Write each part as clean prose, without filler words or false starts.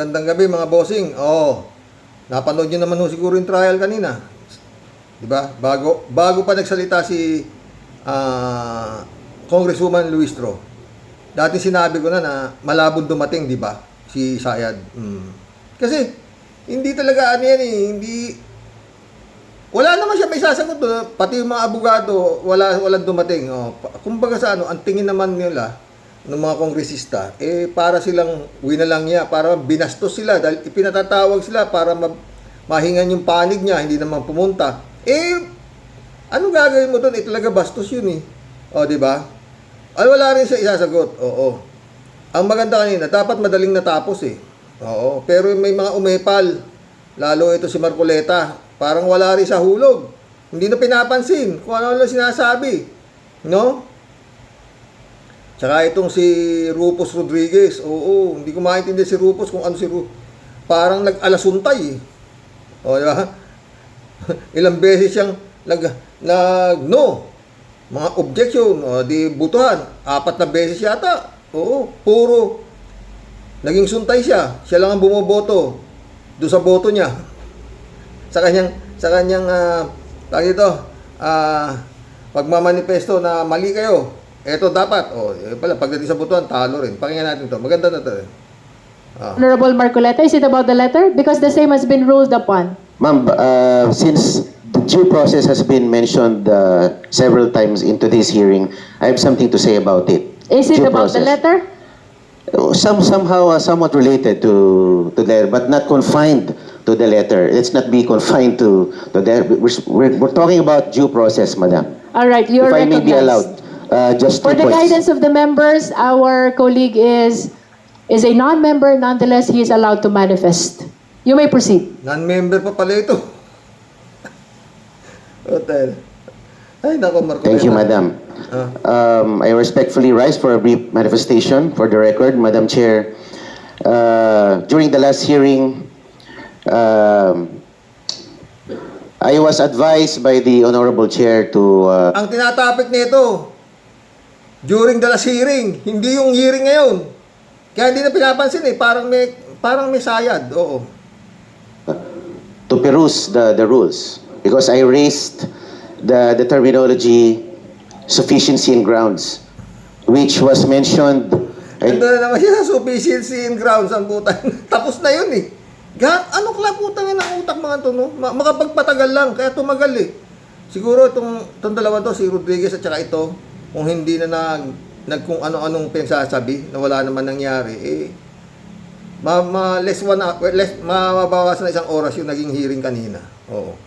magandang gabi mga bossing. Napanood nyo naman ho siguro yung trial kanina. 'Di ba? Bago pa nagsalita si Congresswoman Luistro. Dati sinabi ko na malabong dumating, 'di ba? Si Sayad. Kasi hindi talaga ano yan eh, wala naman siya may sasagot, pati yung mga abogado, walang dumating. Kumbaga sa ano, ang tingin naman nila ng mga kongresista, para silang winalang niya, para binastos sila, dahil ipinatatawag sila para mahingan yung panig niya, hindi naman pumunta. Ano gagawin mo doon? Talaga bastos yun eh. Di ba? Wala rin siya isasagot. Oo. Ang maganda kanina, dapat madaling natapos eh. Oo. Pero may mga umepal, lalo ito si Marcoleta, parang wala rin sa hulog. Hindi na pinapansin kung ano lang sinasabi. No? Tsaka itong si Rufus Rodriguez. Oo, hindi ko maintindihan si Rufus kung ano si Rufus. Parang nag-alasuntay eh. Di ba? Ilang beses siyang no. Mga objection. Di butuhan. 4 na beses yata. Oo, puro. Naging suntay siya. Siya lang ang bumoboto. Doon sa boto niya. Sa kanyang pagmamanifesto na mali kayo. Ito dapat. Pagdating sa botohan, talo rin. Pakinggan natin to. Maganda na to. Honorable Marcoleta, is it about the letter? Because the same has been ruled upon. Ma'am, since the due process has been mentioned several times into this hearing, I have something to say about it. Is it Due about the process. letter? Somehow, somewhat related to the letter, but not confined to the letter. Let's not be confined to the letter. We're talking about due process, Madam. All right, you are If I may be recognized. allowed, just 2 For the points. guidance of the members, our colleague is a non-member. Nonetheless, he is allowed to manifest. You may proceed. Non-member pa pala ito. Hotel. Ay, nako, Marco. Thank you, Madam. I respectfully rise for a brief manifestation for the record, Madam Chair. During the last hearing, I was advised by the Honorable Chair to... Ang tinatapik nito, during the last hearing, hindi yung hearing ngayon. Kaya hindi na pinapansin eh, parang may sayad. Oo. to peruse the rules, because I raised the terminology sufficiency in grounds, which was mentioned. Ito na naman siya, sufficiency in grounds ang putang. Tapos na yun eh. Ano kala putang ng utak mga to, no? Makapagpatagal lang, kaya tumagal eh. Siguro itong dalawa to, si Rodriguez at saka ito, kung hindi na kung ano-anong pinagsasabi na wala naman nangyari, mababawasan na 1 oras yung naging hearing kanina. Oo.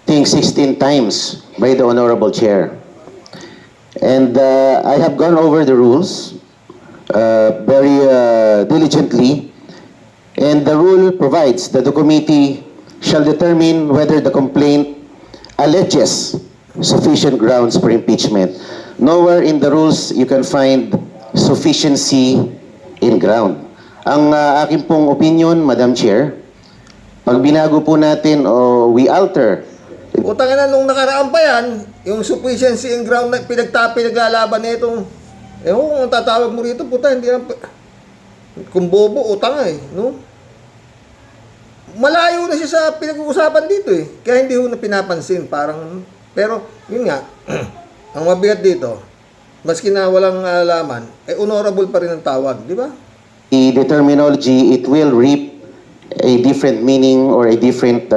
I think 16 times by the Honorable Chair. And I have gone over the rules very diligently, and the rule provides that the committee shall determine whether the complaint alleges sufficient grounds for impeachment. Nowhere in the rules you can find sufficiency in ground. Ang aking pong opinion, Madam Chair, pag binago po natin o we alter. Utang na nung nakaraan pa yan, yung sufficiency in ground na pinaglalaban na itong, kung tatawag mo rito, puta, hindi na, kung bobo, utang eh, no? Malayo na siya sa pinag-uusapan dito eh, kaya hindi ho na pinapansin, parang, pero, yun nga, ang mabigat dito, maski na walang alaman, honorable pa rin ang tawag, di ba? The terminology, it will reap a different meaning or a different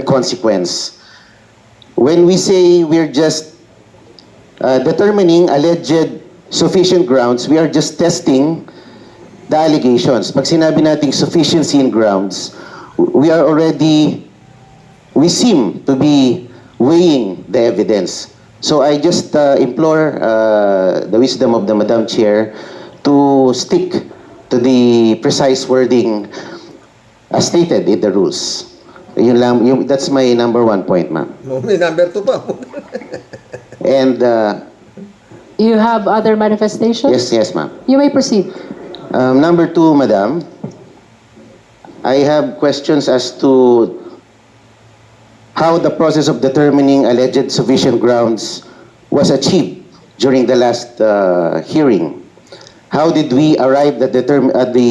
consequence. When we say we're just determining alleged sufficient grounds, we are just testing the allegations. Pag sinabi nating sufficiency in grounds, we seem to be weighing the evidence. So I just implore the wisdom of the Madam Chair to stick to the precise wording as stated in the rules. Yun lang, that's my number 1 point, ma'am. May number 2 pa. And You have other manifestations? yes, ma'am. You may proceed. Number 2, madam, I have questions as to how the process of determining alleged sufficient grounds was achieved during the last hearing. How did we arrive at the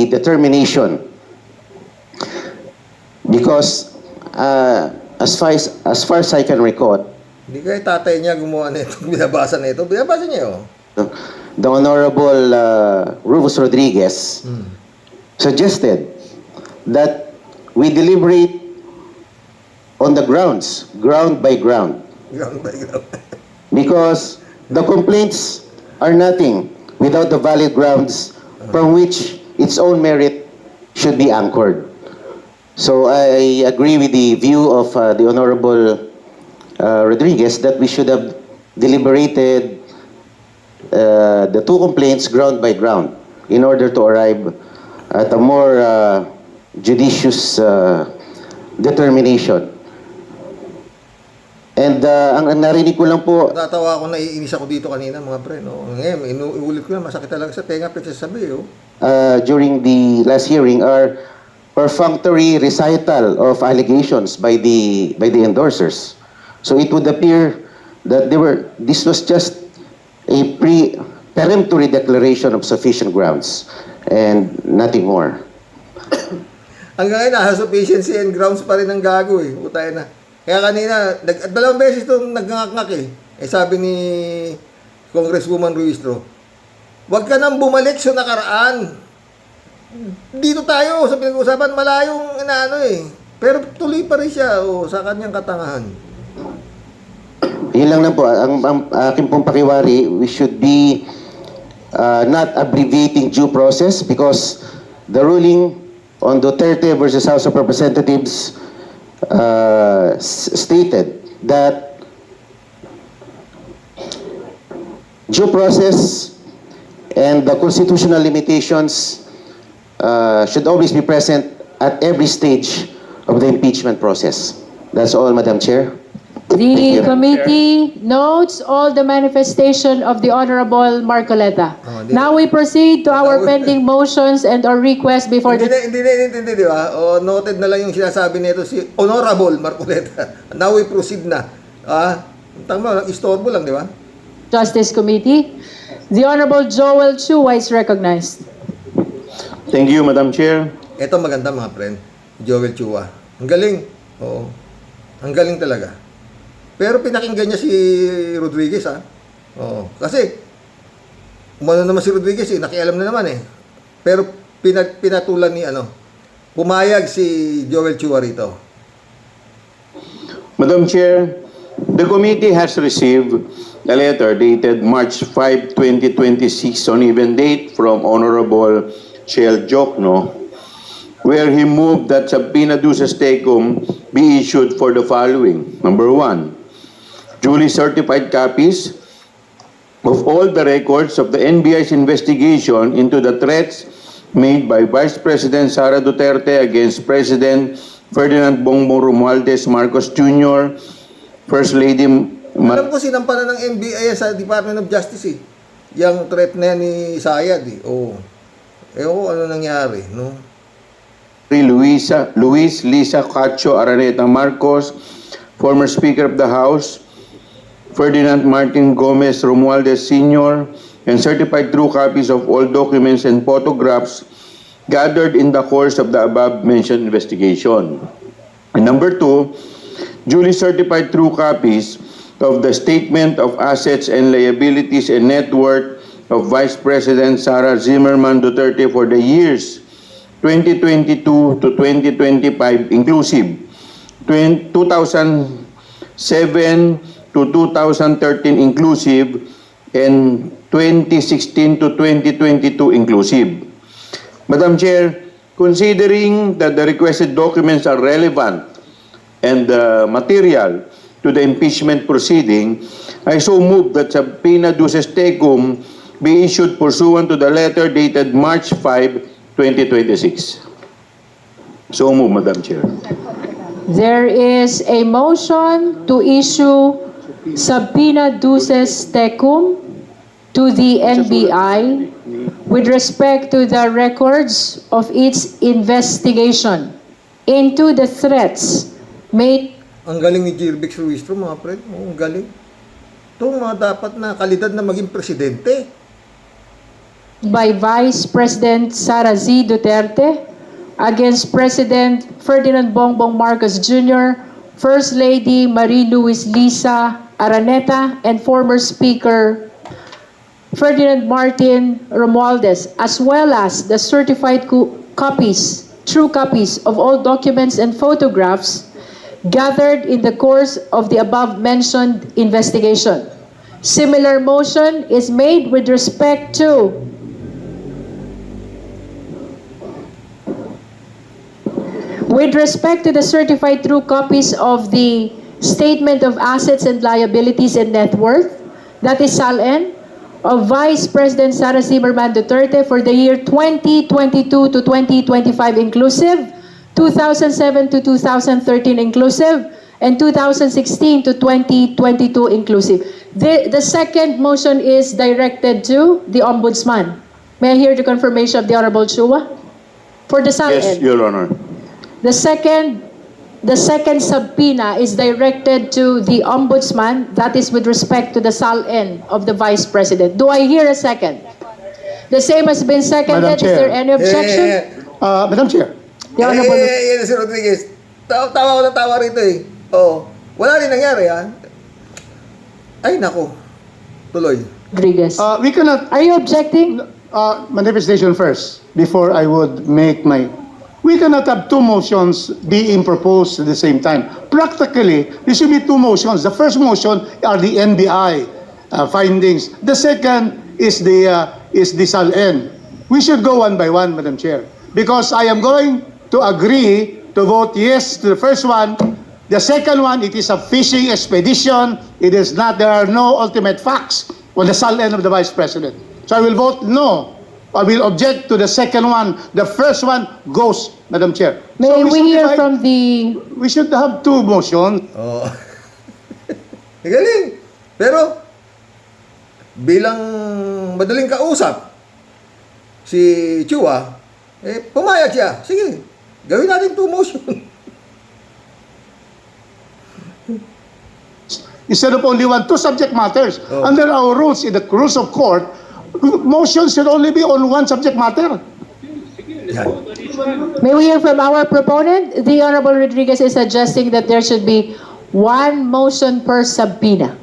determination Because as far as I can recall, Hindi kaya tatay niya gumawa nito, binabasa nito. Binabasa niya, oh. the Honorable Rufus Rodriguez suggested that we deliberate on the grounds, ground by ground, Ground by ground. because the complaints are nothing without the valid grounds from which its own merit should be anchored. So I agree with the view of the Honorable Rodriguez that we should have deliberated the two complaints ground by ground in order to arrive at a more judicious determination. And ang narinig ko lang po, Natatawa ako, naiinis ako dito kanina, mga pre, no? Ngayon, inuulit ko na, masakit talaga sa tenga, pinagsasabi, oh. during the last hearing are perfunctory recital of allegations by the endorsers. So it would appear that this was just a peremptory declaration of sufficient grounds and nothing more. Hanggang ngayon, nasa sufficiency and grounds pa rin ang gago, eh. Putay na. Kaya kanina, dalawang beses itong nagngangak eh. Eh sabi ni Congresswoman Ruistro, huwag ka nang bumalik sa nakaraan. Dito tayo sa pinag-uusapan, malayong inaano eh. Pero tuloy pa rin siya sa kanyang katangahan. Yun lang po, ang aking pong pakiwari, we should be not abbreviating due process because the ruling on Duterte versus House of Representatives stated that due process and the constitutional limitations should always be present at every stage of the impeachment process. That's all, Madam Chair. The committee notes all the manifestation of the Honorable Marcoleta. Now we proceed to our pending motions and or requests before the... Hindi, di ba? O, noted na lang yung sinasabi nito si Honorable Marcoleta. Now we proceed na. Tama, istorbo lang, di ba? Justice Committee. The Honorable Joel Chua is recognized. Thank you, Madam Chair. Ito maganda mga friend. Joel Chua. Ang galing. Oo. Ang galing talaga. Pero pinakinggan niya si Rodriguez, ha? Oo. Kasi, umano naman si Rodriguez, nakialam na naman, eh. Pero pinatulan ni, pumayag si Joel Chua rito. Madam Chair, the committee has received a letter dated March 5, 2026 on even date from Honorable Shell Jokno, where he moved that subpoena duces tecum be issued for the following. Number 1, duly certified copies of all the records of the NBI's investigation into the threats made by Vice President Sara Duterte against President Ferdinand Bongbong Romualdez Marcos Jr., First Lady Alam ko sinampanan ng NBI sa Department of Justice, eh. Yung threat na yan ni Sayad, eh. Oo. Ano nangyari, no? Luis Lisa Cacho Araneta Marcos, former Speaker of the House, Ferdinand Martin Gomez Romualdez Sr., and certified true copies of all documents and photographs gathered in the course of the above-mentioned investigation. And number 2, duly certified true copies of the Statement of Assets and Liabilities and Net Worth of Vice President Sara Zimmerman Duterte for the years 2022 to 2025 inclusive, 2007 to 2013 inclusive, and 2016 to 2022 inclusive. Madam Chair, considering that the requested documents are relevant and material to the impeachment proceeding, I so move that subpoena duces tecum be issued pursuant to the letter dated March 5, 2026. So move, Madam Chair. There is a motion to issue subpoena duces tecum to the NBI with respect to the records of its investigation into the threats made. Ang galing ni Jirbex Ruistro, mga friend. Ang galing. Ito mga dapat na kalidad na maging presidente. By Vice President Sara Z. Duterte against President Ferdinand Bongbong Marcos Jr., First Lady Marie Luis Lisa Araneta, and former Speaker Ferdinand Martin Romualdez, as well as the certified copies, true copies of all documents and photographs gathered in the course of the above-mentioned investigation. Similar motion is made with respect to the certified true copies of the Statement of Assets and Liabilities and Net Worth, that is SALN, of Vice President Sara Zimmerman Duterte for the year 2022 to 2025 inclusive, 2007 to 2013 inclusive, and 2016 to 2022 inclusive. The second motion is directed to the Ombudsman. May I hear the confirmation of the Honorable Chua? For the SALN. Yes, Your Honor. The second subpoena is directed to the Ombudsman, that is with respect to the SALN of the Vice President. Do I hear a second? The same has been seconded. Madam Is there Chair. any objection? Madam Chair, The Honorable Yan si Rodriguez. Tawa ko ng tawa rito eh. Oh, wala rin nangyari ha. Ay, nako. Tuloy. Rodriguez. we cannot Are you objecting? manifestation first before I would make my. We cannot have two motions being proposed at the same time. Practically, there should be two motions. The first motion are the NBI findings. The second is the SALN. We should go one by one, Madam Chair, because I am going to agree to vote yes to the first one. The second one, it is a fishing expedition. It is not. There are no ultimate facts on the SALN of the Vice President. So I will vote no. I will object to the second one. The first one goes, Madam Chair. May So we should hear divide- from the... We should have two motions. Oh. Galing. Pero, bilang madaling kausap, si Chua, pumayag siya. Sige, gawin natin two motion. Instead of only one, two subject matters. Oh. Under our rules, in the rules of court, motions should only be on one subject matter. Yan. May we hear from our proponent? The Honorable Rodriguez is suggesting that there should be one motion per subpoena.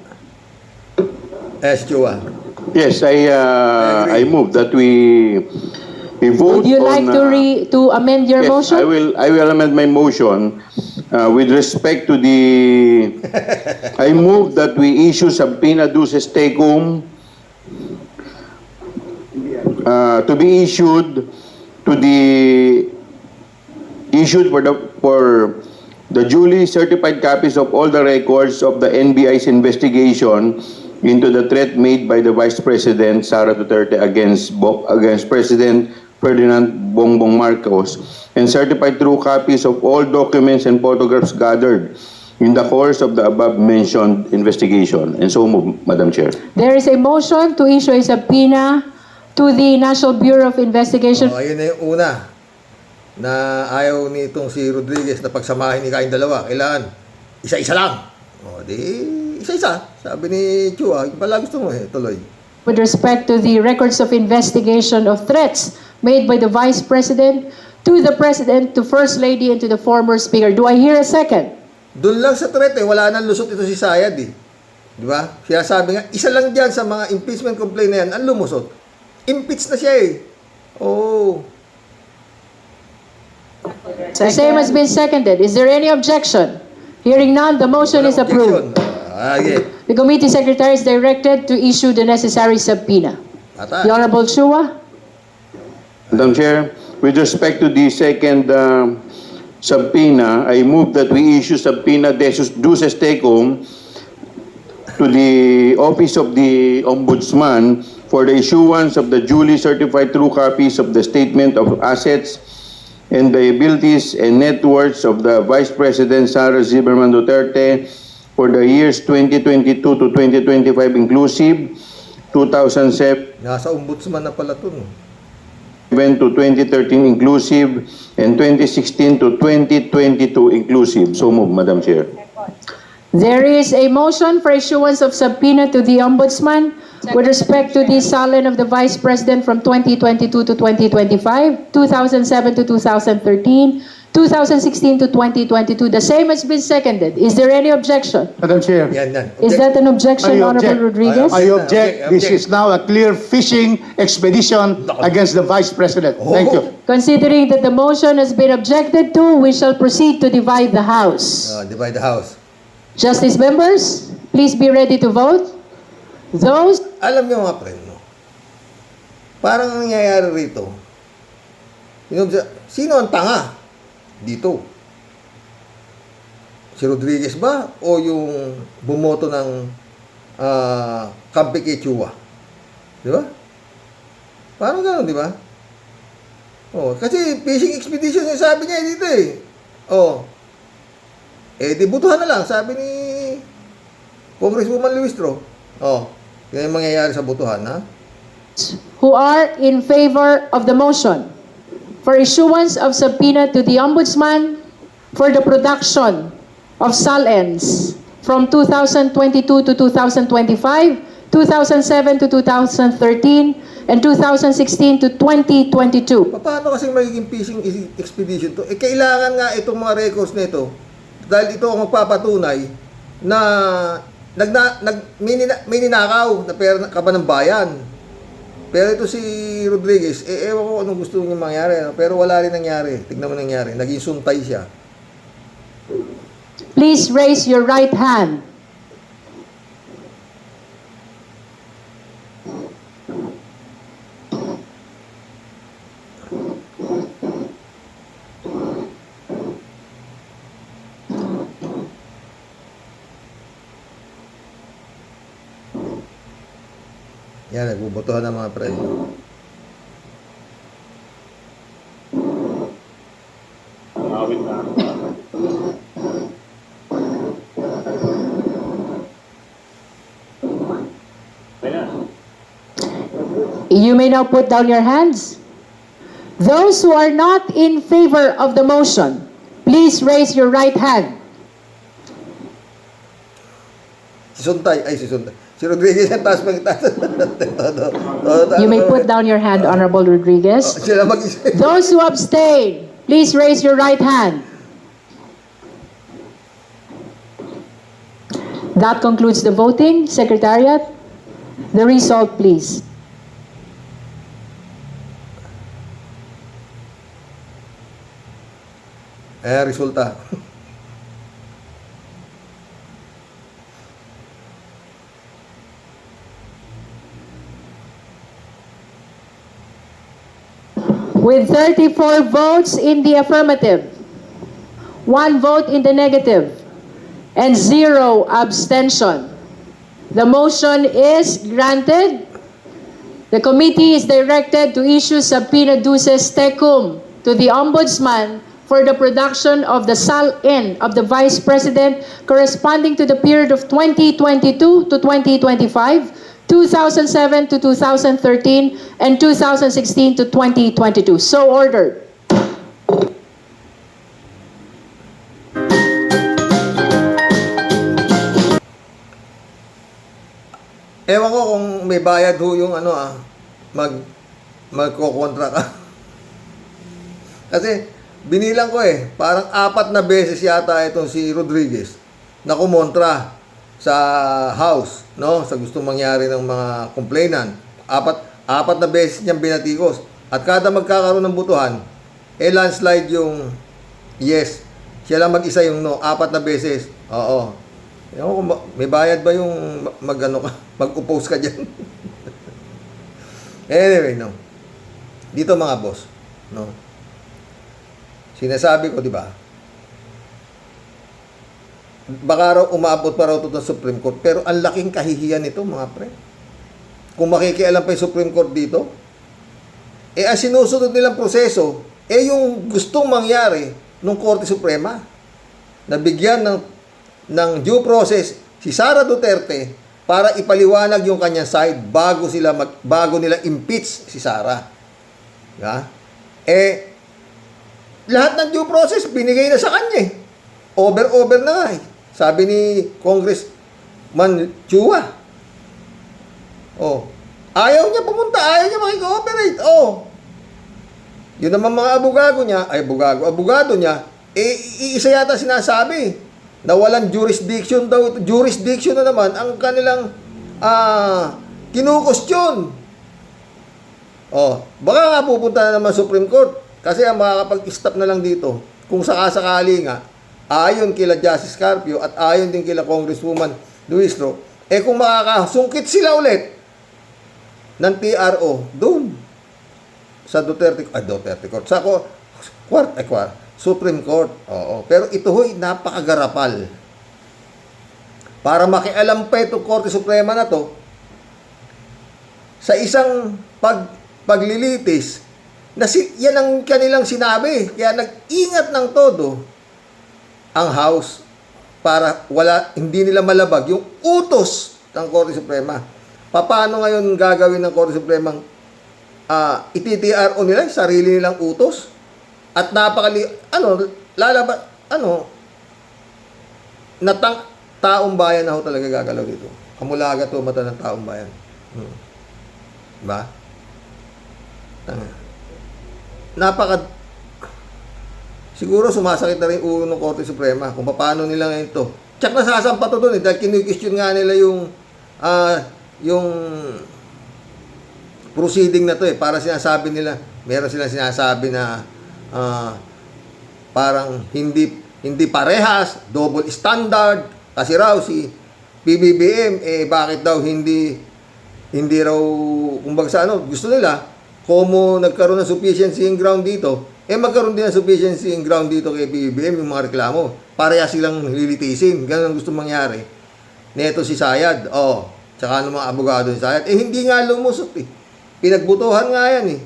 Chua. Yes, I move that we vote Would you on, like to amend your yes, motion? I will amend my motion with respect to the. I move that we issue subpoena duces tecum to be issued for the duly certified copies of all the records of the NBI's investigation into the threat made by the Vice President Sara Duterte against President Ferdinand Bongbong Marcos, and certified true copies of all documents and photographs gathered in the course of the above-mentioned investigation. And so move, Madam Chair. There is a motion to issue a subpoena to the National Bureau of Investigation. Ayun na yung una na ayaw nitong si Rodriguez na pagsamahin ni kayong dalawa. Kailangan isa-isa lang. O, di isa-isa. Sabi ni Chua, yung pala gusto mo tuloy. With respect to the records of investigation of threats made by the Vice President to the President, to First Lady, and to the former Speaker. Do I hear a second? Doon lang sa threat wala nang lusot ito si Sayad eh. Di ba? Siya sabi nga, isa lang dyan sa mga impeachment complaint na yan, ang lumusot. Impeach na siya eh. Oh. The same has been seconded. Is there any objection? Hearing none, the motion is approved. Okay. The committee secretary is directed to issue the necessary subpoena. Ata. The Honorable Chua. Madam Chair, with respect to the second subpoena, I move that we issue subpoena duces tecum to the Office of the Ombudsman for the issuance of the duly certified true copies of the Statement of Assets and Liabilities and Net Worths of the Vice President Sara Zimmerman Duterte for the years 2022 to 2025 inclusive, 2007 Nasa ombudsman na pala to. No? to 2013 inclusive, and 2016 to 2022 inclusive. So move, Madam Chair. There is a motion for issuance of subpoena to the Ombudsman with respect to the salary of the Vice President from 2022 to 2025, 2007 to 2013, 2016 to 2022. The same has been seconded. Is there any objection? Madam Chair. Yan, yan. Is that an objection, I Honorable object. Rodriguez? I object. This is now a clear fishing expedition against the Vice President. Thank you. Considering that the motion has been objected to, we shall proceed to divide the House. Divide the House. Justice members, please be ready to vote. Those Alam niyo mga friend, no? Parang ang nangyayari rito, sino ang tanga dito? Si Rodriguez ba o yung bumoto ng Kampi kay Chua? Di ba? Parang gano'n, di ba? Oh, kasi fishing expedition yung sabi niya dito eh. Oh. Di butuhan na lang, sabi ni Congresswoman Luistro. Oh, yan yung mangyayari sa butuhan, ha? who are in favor of the motion for issuance of subpoena to the Ombudsman for the production of SALENs from 2022 to 2025, 2007 to 2013, and 2016 to 2022. Paano kasi magiging fishing expedition to? Kailangan nga itong mga records nito dahil ito ang magpapatunay na may ninakaw na pera ka ba ng bayan. Pero ito si Rodriguez, ewan ko anong gusto niya mangyari. Pero wala rin nangyari. Tignan mo nangyari. Naging suntay siya. Please raise your right hand. Yan, nagbubotohan ng mga friend. You may now put down your hands. Those who are not in favor of the motion, please raise your right hand. Si Suntay, ay si Suntay. Si Rodriguez ang taas pagtaas. You may put down your hand, Honorable Rodriguez. Sila mag-isa. Those who abstain, please raise your right hand. That concludes the voting. Secretariat, the result, please. Resulta. With 34 votes in the affirmative, 1 vote in the negative, and 0 abstention, the motion is granted. The committee is directed to issue subpoena duces tecum to the Ombudsman for the production of the SALN of the Vice President corresponding to the period of 2022 to 2025, 2007 to 2013, and 2016 to 2022. So ordered. Ewan ko kung may bayad ho yung magkokontra ka. Kasi binilang ko parang 4 na beses yata itong si Rodriguez na kumontra sa House, no? Sa gustong mangyari ng mga complainant. 4 na beses niyang binatikos. At kada magkakaroon ng butuhan, landslide yung yes. Siya lang mag-isa yung no. 4 na beses. Oo. Ewan ko, may bayad ba yung mag-oppose ka dyan? Anyway, no. Dito mga boss, no. Sinasabi ko, di ba? Baka raw umabot pa raw ito ng Supreme Court. Pero ang laking kahihiyan nito, mga pre. Kung makikialam pa yung Supreme Court dito, ang sinusunod nilang proseso, yung gustong mangyari ng Korte Suprema, na bigyan ng due process si Sara Duterte para ipaliwanag yung kanyang side bago nila impeach si Sara. Yeah? Lahat ng due process binigay na sa kanya. Over na nga. Sabi ni Congressman Chua. Oh. Ayaw niya pumunta, ayaw niya makikooperate. Oh. Yun naman mga abogado niya, isa yata sinasabi na walang jurisdiction daw. Jurisdiction na naman ang kanilang kinukustyon. Oh, baka nga pupunta na naman Supreme Court kasi ang makakapag-stop na lang dito kung sakasakali nga ayon kila Justice Carpio at ayon din kila Congresswoman Luistro, kung makakasungkit sila ulit ng TRO doon sa Duterte Court, sa Supreme Court. Oo. Pero ito ho'y napakagarapal. Para makialam pa itong Korte Suprema na to sa isang paglilitis na yan ang kanilang sinabi. Kaya nag-ingat ng todo ang House para hindi nila malabag yung utos ng Korte Suprema. Paano ngayon gagawin ng Korte Suprema iti-TRO nila yung sarili nilang utos? At taong bayan na ho talaga gagalaw dito. Kamulaga to mata ng taong bayan. Diba? Siguro sumasakit na rin ulo ng Korte Suprema kung paano nila ngayon to. Tsak na sasampa to doon dahil kinu-question nga nila yung proceeding na to para sinasabi nila, meron silang sinasabi na parang hindi parehas, double standard, kasi raw si PBBM bakit daw hindi raw kumbaga sa gusto nila kung nagkaroon ng sufficiency in ground dito, magkaroon din ng sufficiency in ground dito kay PBBM yung mga reklamo. Pareha silang lilitisin. Ganun ang gusto mangyari. Neto si Sayad, tsaka ng mga abogado ni Sayad, hindi nga lumusot Pinagbutuhan nga yan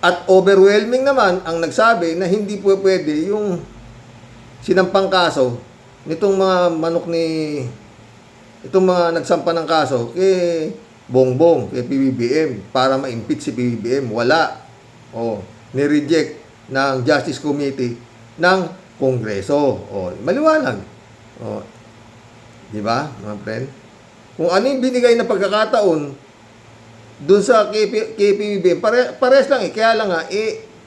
At overwhelming naman ang nagsabi na hindi po pwede yung sinampang kaso nitong mga itong mga nagsampa ng kaso kay Bongbong, kay PBBM para ma-impeach si PBBM. Wala. Ni-reject ng Justice Committee ng Kongreso. Maliwanag. Di ba, mga friend? Kung ano yung binigay na pagkakataon doon sa KPBBM, pares lang Kaya lang nga,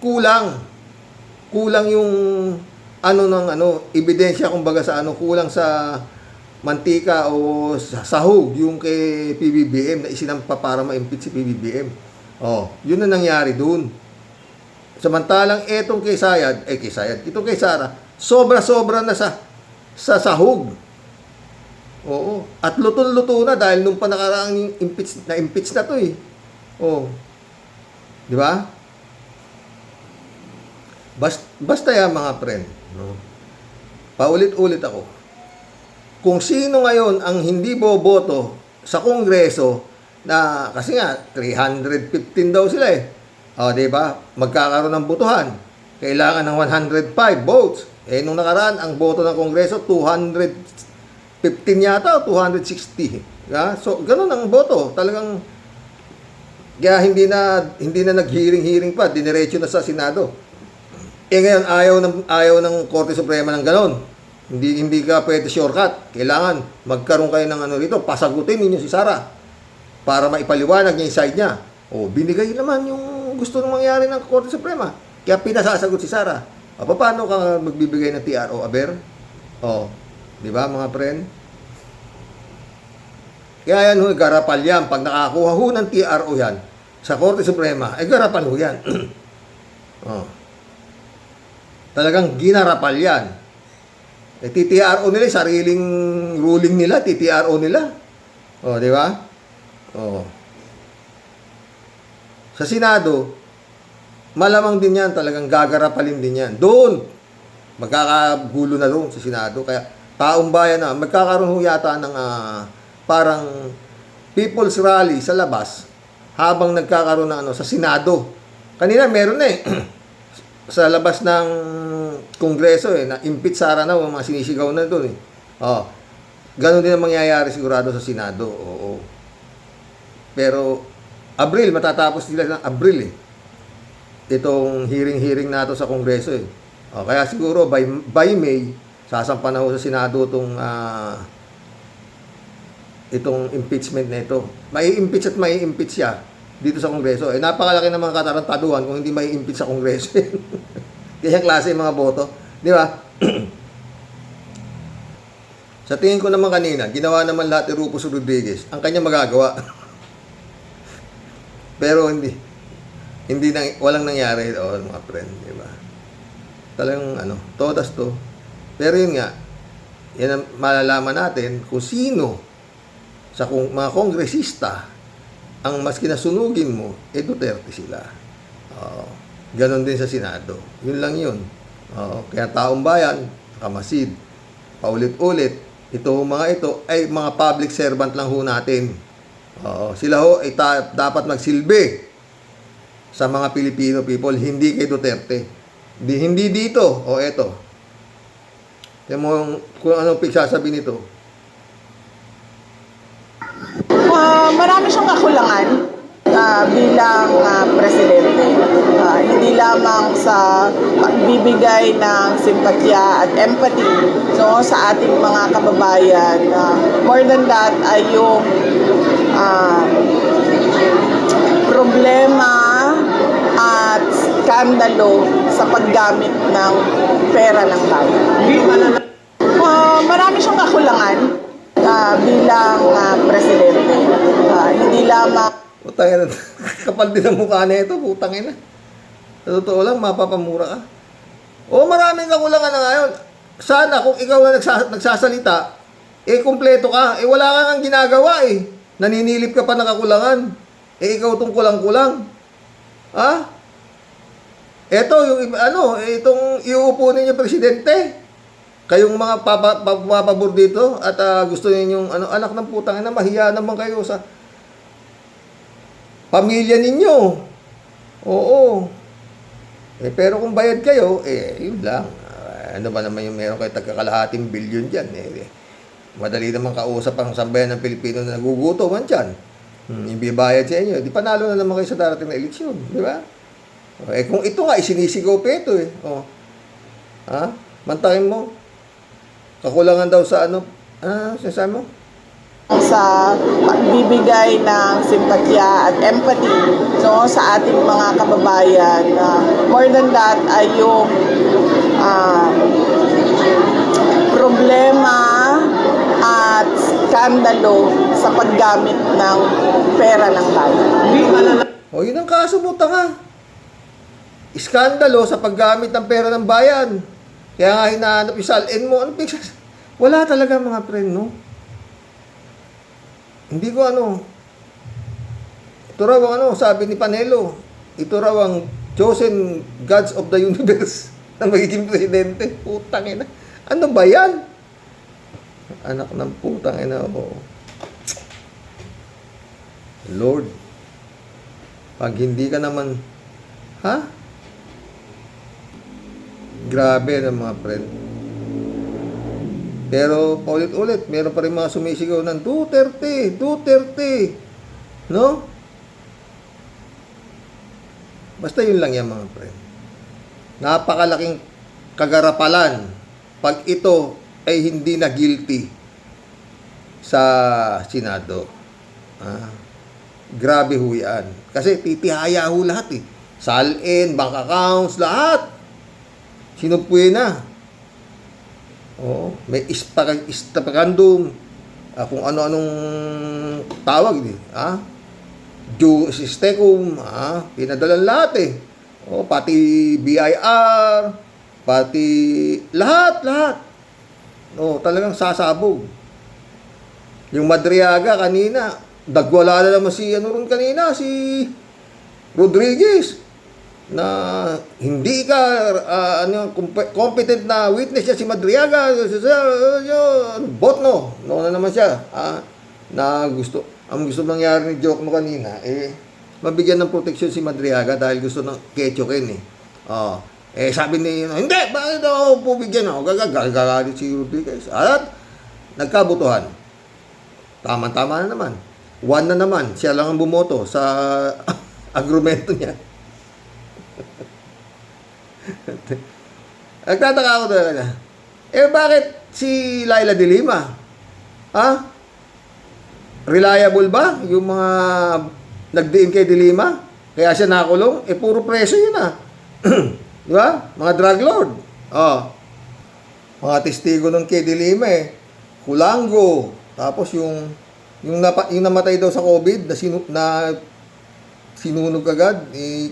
kulang. Kulang yung ebidensya, kumbaga sa kulang sa mantika o sa sahog yung kay PBBM na isinampa para ma-impeach si PBBM. Yun na nangyari doon. Samantalang etong kay Sayad, itong kay Sara, sobra-sobra na sa sahog. At luto-luto na dahil nung panakaraang na-impeach na to Di ba? Basta yan mga friend. Paulit-ulit ako. Kung sino ngayon ang hindi boboto sa Kongreso na, kasi nga, 315 daw sila di ba? Magkakaroon ng botohan. Kailangan ng 105 votes. Nung nakaraan, ang boto ng Kongreso, 215 yata o 260. So, ganun ang boto. Talagang, kaya hindi na nag-hearing pa. Diniretso na sa Senado. Ngayon, ayaw ng Korte Suprema ng ganun. Hindi ka pwede shortcut. Kailangan magkaroon kayo ng rito. Pasagutin ninyo si Sara para maipaliwanag niya yung side niya. Binigay naman yung gusto nang mangyari ng Korte Suprema. Kaya pinasasagot si Sara. Paano ka magbibigay ng TRO, Aber? Di ba, mga friend? Kaya yan, garapal yan. Pag nakakuha ng TRO yan sa Korte Suprema, garapal yan. Talagang ginarapal yan. TTRO nila, sariling ruling nila, TTRO nila. Di ba? Sa Senado, malamang din yan, talagang gagarapalin din yan. Doon, magkakagulo na doon sa Senado. Kaya, taong bayan na, magkakaroon yata ng parang people's rally sa labas habang nagkakaroon ng sa Senado. Kanina, meron na sa labas ng Kongreso na impeach Sara na, mga sinisigaw na doon Ganon din ang mangyayari sigurado sa Senado. Pero, Abril, matatapos nila ng Abril itong hearing nato sa Kongreso kaya siguro by, May sasampa na ho sa Senado itong itong impeachment na ito. Mai-impeach at mai-impeach siya dito sa Kongreso. Eh, napakalaki ng mga katarantaduhan kung hindi mai-impeach sa Kongreso. Kaya klase yung mga boto. Di ba? Sa tingin ko naman kanina, ginawa naman lahat ni Rufus Rodriguez. Ang kanya magagawa. Pero walang nangyari mga friend. Di ba? Talagang todas to. Pero yun nga, yan ang malalaman natin kung sino sa mga kongresista ang mas kinasunugin mo, Duterte sila. Ganon din sa Senado. Yun lang yun. Kaya taong bayan, kamasid, paulit-ulit, mga ito ay mga public servant lang ho natin. Sila ho ay dapat magsilbi sa mga Filipino people, hindi kay Duterte. Hindi dito, eto. Yan mo kung anong pagsasabi nito. Marami siyang kakulangan bilang presidente. Hindi lamang sa pagbibigay ng simpatya at empathy sa ating mga kababayan. More than that ay yung problema at skandalo sa paggamit ng pera ng bayan. Marami siyang kakulangan bilang presidente. Hindi lamang Putangin na, kapal din ang mukha na ito, putangin na. Sa totoo lang, mapapamura ka. Maraming kakulangan na ngayon. Sana kung ikaw na nagsasalita, kumpleto ka. Wala ka nang ginagawa Naninilip ka pa ng kakulangan. Ikaw itong kulang-kulang. Ito, itong iuupo ninyo presidente. Kayong mga papabor dito at gusto ninyong anak ng putang na mahiya naman kayo sa pamilya ninyo. Oo. Pero kung bayad kayo, yun lang. Ano ba naman yung meron kayo tagkakalahating bilyon dyan? Madali naman kausap ang sambayan ng Pilipino na nagugutom man dyan. Ibibayad sa inyo. Di panalo na naman kayo sa darating na eleksyon. Di ba? Kung ito nga, isinisigaw pa ito Mantakin mo. Kakulangan daw sa sinasabi mo? sa pagbibigay ng simpatya at empathy sa ating mga kababayan. More than that ay yung problema at skandalo sa paggamit ng pera ng bayan. Yun ang kaso mo, tanga. Iskandalo sa paggamit ng pera ng bayan. Kaya nga hinahanap yung salin mo. Wala talaga mga friend, no? Hindi ko ito raw ang sabi ni Panelo, ito raw ang chosen gods of the universe na magiging presidente. Putang ina. Ano ba yan? Anak ng putang ina. Lord, pag hindi ka naman, grabe na mga friend. Pero paulit-ulit, meron pa rin mga sumisigaw ng Duterte, Duterte. No? Basta yun lang yan mga friend. Napakalaking kagarapalan pag ito ay hindi na guilty sa Senado. Grabe ho yan. Kasi titihaya ho lahat Salin, bank accounts, lahat. Sinupuin na. May istapagandum, kung ano-anong tawag Stecum, pinadalan lahat pati BIR, pati lahat. Talagang sasabog. Yung Madriaga kanina, dagwala na naman si Rodriguez. Na hindi ka competent na witness siya si Madriaga, bot no na naman siya na ang gusto mangyari ni Joke mo kanina mabigyan ng proteksyon si Madriaga dahil gusto ng ketchukin sabi ni hindi, bakit daw pubigyan gagalit si Rodriguez at nagkabutuhan, tama na naman, 1 na naman, siya lang ang bumoto sa agrumento niya. Nagtataka ako talaga. Bakit si Laila de Lima? reliable ba yung mga nagdiin kay Dilima? Kaya siya nakulong? Puro preso yun ah. Di ba? Mga drug lord. Oh. Mga testigo ng kay Dilima Kulango. Tapos yung namatay daw sa COVID na sinunog agad,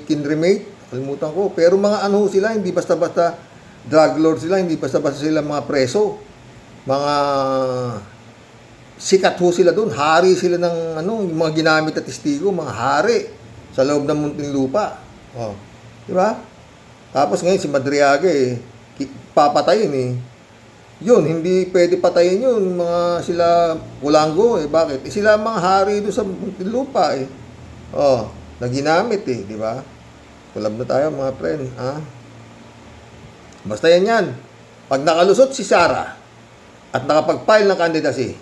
kinremate, kalimutan ko. Pero mga ano sila, hindi basta-basta drug lord sila, hindi basta-basta sila mga preso. Mga sikat ho sila doon, hari sila ng yung mga ginamit na testigo, mga hari sa loob ng Muntinlupa. Oh. Di ba? Tapos ngayon si Madriaga papatayin Yun, hindi pwede patayin yun, mga sila Kulango Bakit? Sila mga hari doon sa Muntinlupa Oh, na ginamit di ba? Kulab na tayo mga friend, ha? Basta yan. Pag nakalusot si Sara at nakapag-file ng candidacy,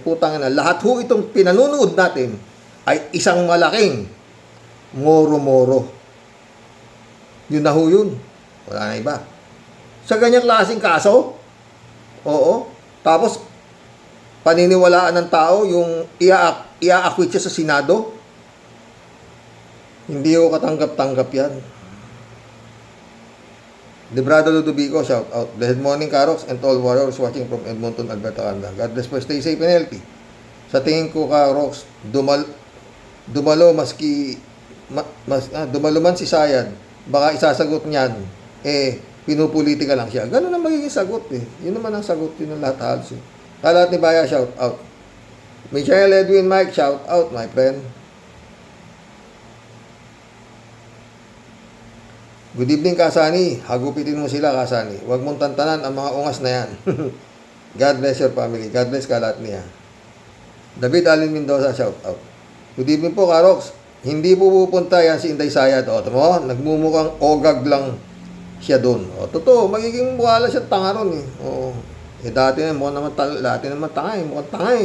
putang na, lahat ho itong pinanunood natin ay isang malaking moro-moro. Yun na ho yun. Wala na iba. Sa ganyang klaseng kaso, oo, tapos paniniwalaan ng tao yung ia-acquit siya sa Senado, hindi ko katanggap-tanggap yan. Librado Ludovico, shout out. Good morning, Karox, and all warriors watching from Edmonton, Alberta, Canada. God bless po, stay safe and healthy. Sa tingin ko, Karox, dumalo man si Sayad, baka isasagot niyan, pinupolitika lang siya. Ganun ang magiging sagot Yun naman ang sagot, yun ang lahat halos Kalat ni Baya, shout out. Michael Edwin Mike, shout out, my friend. Good evening, Kasani. Hagupitin mo sila, Kasani. Huwag mong tantanan ang mga ungas na yan. God bless your family. God bless kalat niya. David Allen Mendoza, shout out. Good evening po, Karox. Hindi po pupunta yan si Inday Sayad. Tamo, nagmumukhang ogag lang siya doon. Totoo, magiging wala siya tanga ron dati naman tanga mukhang tanga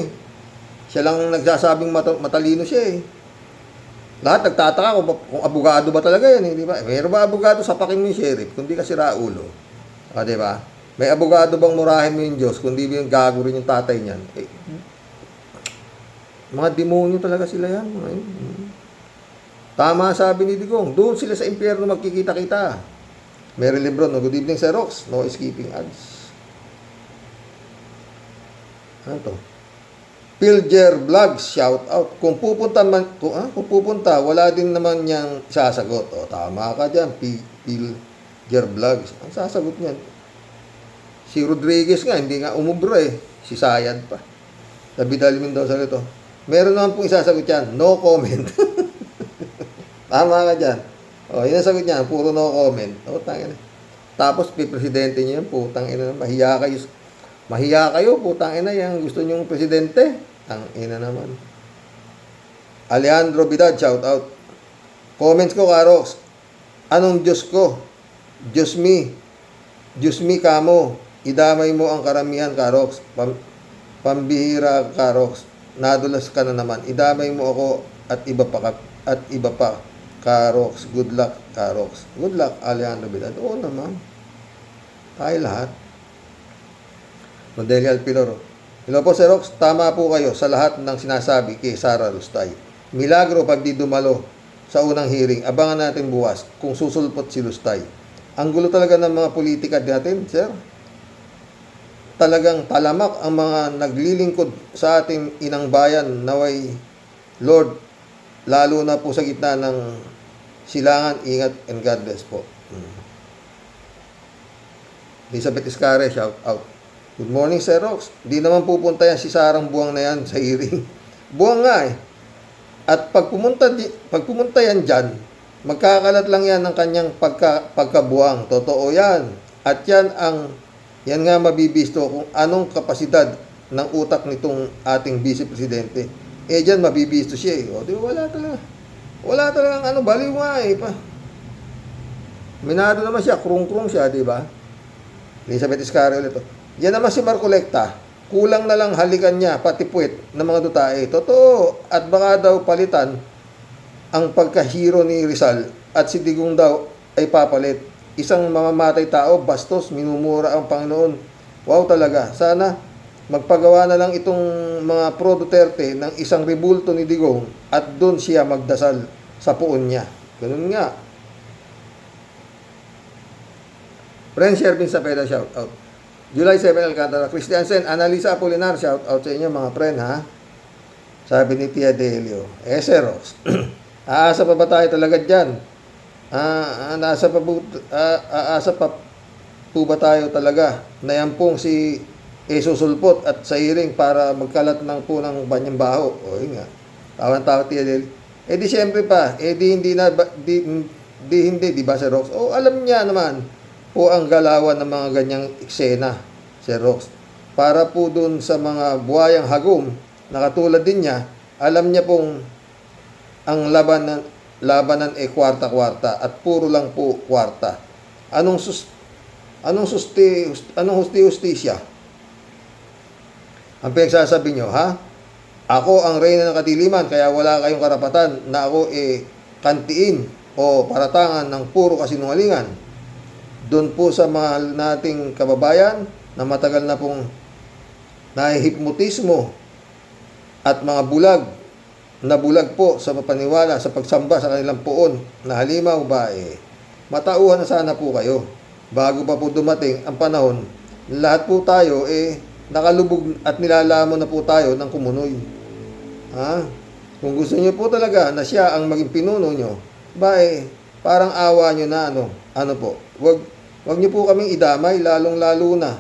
Siya lang nagsasabing matalino siya Lahat nagtataka kung abogado ba talaga yan, di ba? Mayroon ba abogado sa paking mo yung sheriff, kundi kasi raulo? Di ba? May abogado bang murahin mo yung Diyos, kundi yung gago rin yung tatay niyan? Mga demonyo talaga sila yan. Tama sabi ni Digong, doon sila sa impyerno magkikita-kita. Mary Lebron, good evening, Sir Rox. No escaping ads. Ano to? Pilger Vlogs, shout out. Kung pupunta, wala din naman niyang sasagot. Tama ka dyan, Pilger Vlogs. Ang sasagot niyan. Si Rodriguez nga, hindi nga umubro Si Sayad pa. Sabi Dali Mendoza rito. Meron naman pong isasagot yan, no comment. Tama ka dyan. Yun ang sagot niya, puro no comment. Tangina. Tapos, presidente niya yan, putang ina, mahiya kayo, putang ina, yung gusto niyong presidente. Ang ina naman. Alejandro Vidal, shout out. Comments ko, Karox. Anong Diyos ko? Diyos me kamo. Idamay mo ang karamihan, Karox. Pambihira, Karox. Nadulas ka na naman. Idamay mo ako at iba pa. Karox. Good luck, Karox. Good luck, Alejandro Vidal. Oo naman. Tayo lahat. Rodelia Alpiloro. Hello po, Sir Rox. Tama po kayo sa lahat ng sinasabi kay Sara Lustay. Milagro pag di dumalo sa unang hearing. Abangan natin bukas kung susulpot si Lustay. Ang gulo talaga ng mga politika natin, Sir. Talagang talamak ang mga naglilingkod sa ating inang bayan. Naway, Lord, lalo na po sa gitna ng silangan, ingat and God bless po. Elizabeth Iscare, shout out. Good morning, Sir Rox. Di naman pupunta yan si Sarang Buwang na yan sa hearing. Buwang nga At pag pumunta yan dyan, magkakalat lang yan ng kanyang pagkabuwang. Totoo yan. At yan nga mabibisto kung anong kapasidad ng utak nitong ating Vice Presidente. Dyan mabibisto siya Di ba, wala talagang baliw nga pa. Minado naman siya, krung-krung siya, di ba? Elizabeth Iscariol ito. Yan naman si Marcolecta. Kulang na lang halikan niya, pati puwet ng mga dutae. Totoo. At baka daw palitan ang pagkahiro ni Rizal at si Digong daw ay papalit. Isang mamamatay tao, bastos, minumura ang Panginoon. Wow talaga. Sana magpagawa na lang itong mga pro Duterte ng isang rebulto ni Digong at doon siya magdasal sa puon niya. Ganun nga. Friend Shervin Sapeda, shout out. July 7 Alcantara, Christiansen, Analisa Apolinar, shout out sa inyo mga friend ha. Sabi ni Tia Delio, Rox, aasa pa ba tayo talaga dyan? Aasa pa po ba tayo talaga na yan pong si susulpot at sa hearing para magkalat ng po ng banyang baho? O yun nga, tawan-tawa Tia Delio. Di siyempre pa, hindi di ba Sir Rox? Alam niya naman po ang galawan ng mga ganyang eksena, Sir Rox. Para po dun sa mga buhayang hagom na katulad din niya, alam niya pong ang labanan kwarta-kwarta at puro lang po kwarta. Anong hustisya? Ang pinagsasabi nyo, ha? Ako ang reyna ng kadiliman, kaya wala kayong karapatan na ako kantiin o paratangan ng puro kasinungalingan. Doon po sa mahal nating kababayan na matagal na pong nahihipnotismo at mga bulag po sa papaniwala sa pagsamba sa kanilang poon na halimaw ba matauhan na sana po kayo bago pa po dumating ang panahon. Lahat po tayo nakalubog at nilalamon na po tayo ng kumunoy. Kung gusto niyo po talaga na siya ang maging pinuno nyo, parang awa nyo na ano po. Wag niyo po kaming idamay, lalong-lalo na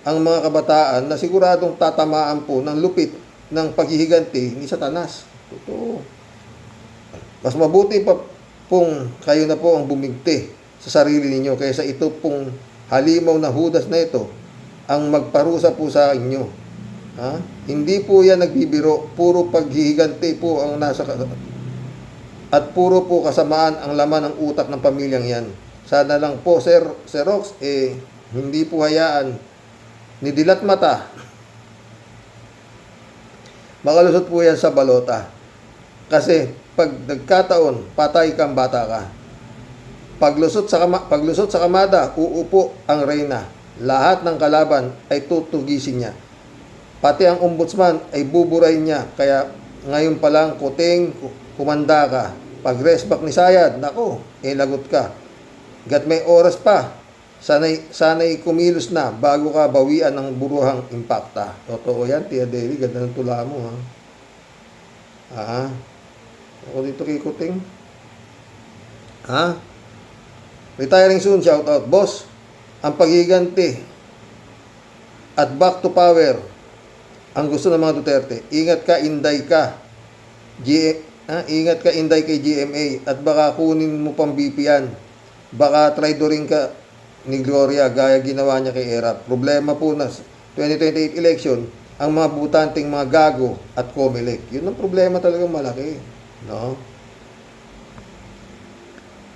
ang mga kabataan na siguradong tatamaan po ng lupit ng paghihiganti ni Satanas. Totoo. Mas mabuti pa pong kayo na po ang bumigti sa sarili ninyo kaysa ito pong halimaw na Judas na ito ang magparusa po sa inyo. Hindi po yan nagbibiro, puro paghihiganti po ang nasa at puro po kasamaan ang laman ng utak ng pamilyang yan. Sana lang po Sir Rox hindi po hayaan ni dilat mata makalusot po yan sa balota. Kasi pag nagkataon, patay kang bata ka. Paglusot sa kamada, uupo ang reyna. Lahat ng kalaban ay tutugisin niya. Pati ang ombudsman ay buburahin niya. Kaya ngayon pa lang, kuting, kumanda ka. Pag resback ni Sayad, nako, lagot ka. Gat may oras pa. Sana'y kumilos na bago ka bawian ng buruhang impakta. Totoo yan, Tia Deli. Ganda ng tula mo, ha? Ako dito kay Kuting. Retiring soon, shout out. Boss, ang paghiganti at back to power ang gusto ng mga Duterte. Ingat ka, inday ka. Ingat ka, inday kay GMA at baka kunin mo pang BP yan. Baka traidoring ka ni Gloria gaya ginawa niya kay Erap. Problema po na 2028 election ang mga butanting mga gago at Comelec. Yun ang problema talagang malaki, no?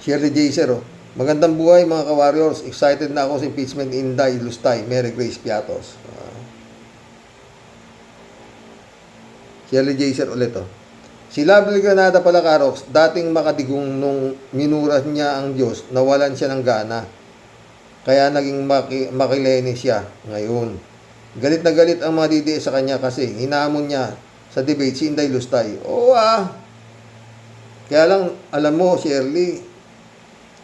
Shirley Jaser, magandang buhay mga ka-warriors. Excited na ako sa impeachment ni Inday Lustay. Mary Grace Piatos. Shirley Jaser ulit, Si Lovely Granada pala, Karox, dating makadigong nung minura niya ang Diyos, nawalan siya ng gana. Kaya naging makileni siya ngayon. Galit na galit ang mga DDS sa kanya kasi hinamon niya sa debate si Inday Lustay. Kaya lang, alam mo, Shirley,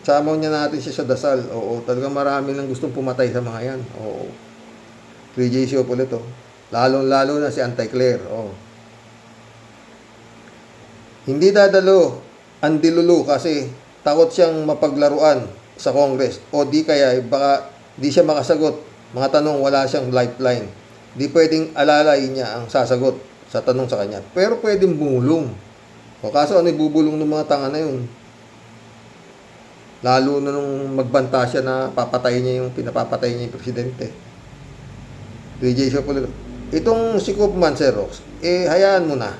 samaw niya natin siya sa dasal. Talagang marami nang gustong pumatay sa mga yan. 3J show ulit, Lalong-lalo na si Anti-Claire, Hindi dadalo ang dilulu kasi takot siyang mapaglaruan sa Congress o di kaya baka di siya makasagot mga tanong, wala siyang lifeline. Di pwedeng alalay niya ang sasagot sa tanong sa kanya, pero pwedeng bumulong. Kaso ano ibubulong ng mga tanga na yun? Lalo na nung magbanta siya na pinapapatay niya yung presidente. PJ Shopolo, itong si Koopman, Sir Rox, hayaan mo na.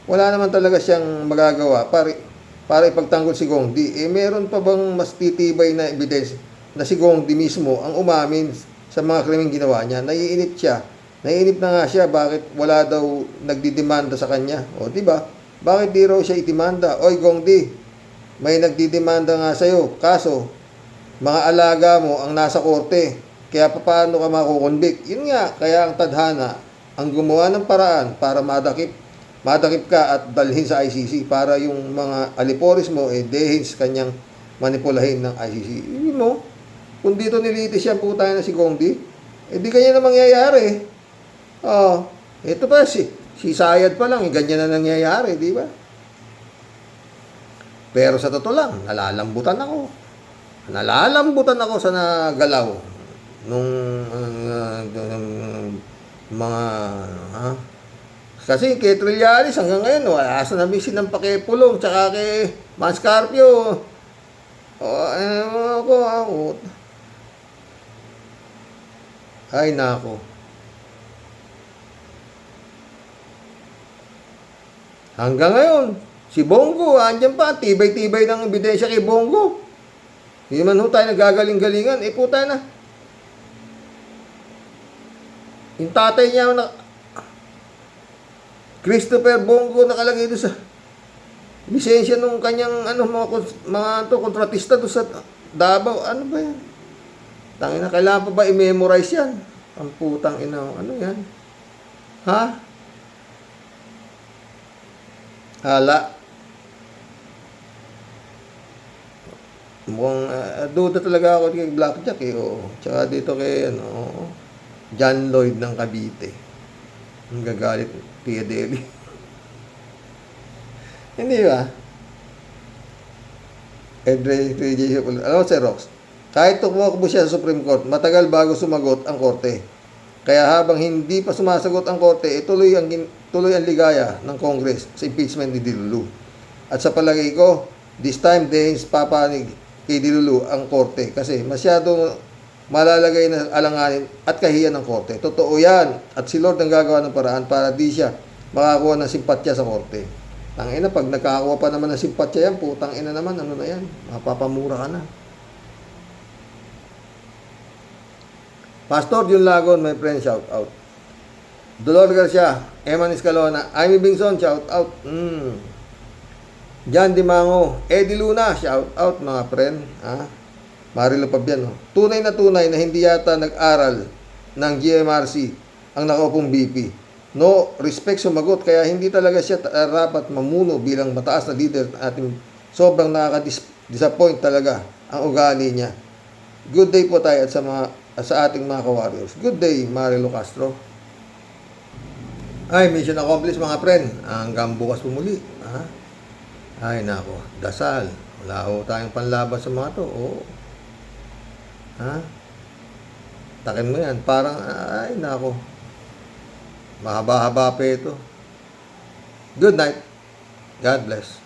Wala naman talaga siyang magagawa para ipagtanggol si Gongdi. Meron pa bang mas titibay na evidence na si Gongdi mismo ang umamin sa mga krimeng ginawa niya? Naiinip siya. Naiinip na nga siya bakit wala daw nagdidemanda sa kanya. Di ba? Bakit di raw siya itimanda? Oy Gongdi, may nagdidemanda nga sa'yo. Kaso, mga alaga mo ang nasa korte. Kaya paano ka makukonvict? Yun nga, kaya ang tadhana, ang gumawa ng paraan para madakip ka at dalhin sa ICC para yung mga aliporis mo dehin sa kanyang manipulahin ng ICC. Hindi mo, kung dito nilitis yan po tayo na si Gongdi, di ganyan na mangyayari. Ito pa si Sayad pa lang, ganyan na nangyayari, di ba? Pero sa totoo lang, nalalambutan ako sa nagalaw nung mga kasi kay Trillanes hanggang ngayon wala sa namisin ng Pakepulong tsaka kay Manscarpio. Ako. Ay nako. Hanggang ngayon, si Bongo, andyan pa, tibay-tibay ng ebidensya kay Bongo. Hindi man ho tayo nagagaling-galingan, po tayo na. Yung tatay niya, Christopher Bongo, nakalagay doon sa lisensya nung kanyang mga kontratista doon sa Davao. Ano ba yan? Tangina, kailangan pa ba i-memorize yan? Ang putang ina, ano yan? Ha? Hala. Mukhang duda talaga ako kay Blackjack Tsaka dito kay John Lloyd ng Cavite. Ang gagalit Tia Deli. Hindi ba? Alam mo, Sir Rox, kahit tumakbo siya sa Supreme Court, matagal bago sumagot ang korte. Kaya habang hindi pa sumasagot ang korte, tuloy ang ligaya ng Congress sa impeachment ni Dilulu. At sa palagay ko, this time Dehins papanig kay Dilulu ang korte kasi masyadong malalagay na alanganin at kahiyan ng korte. Totoo yan. At si Lord ang gagawa ng paraan para di siya makakuha ng simpatya sa korte. Tangina, pag nagkakakuha pa naman ng simpatya yan, putang ina naman, ano na yan? Mapapamura ka na. Pastor Jun Lagon, my friend, shout out. Dolor Garcia, Eman Escalona, Amy Bingson, shout out. Jan Dimango, Eddie Luna, shout out mga friend. Marilo Pabian. Tunay na hindi yata nag-aral ng GMRC ang nakaupong BP. No respect sumagot kaya hindi talaga siya rapat mamuno bilang mataas na leader ating sobrang nakaka-disappoint talaga ang ugali niya. Good day po tayo at sa ating mga ka-warriors. Good day, Marilo Castro. Ay, mission accomplished mga friend. Hanggang bukas pumuli. Ay, nako. Dasal. Wala ho tayong panlaban sa mga to. Takin mo yan. Parang, ay, nako. Mahaba-haba pa ito. Good night. God bless.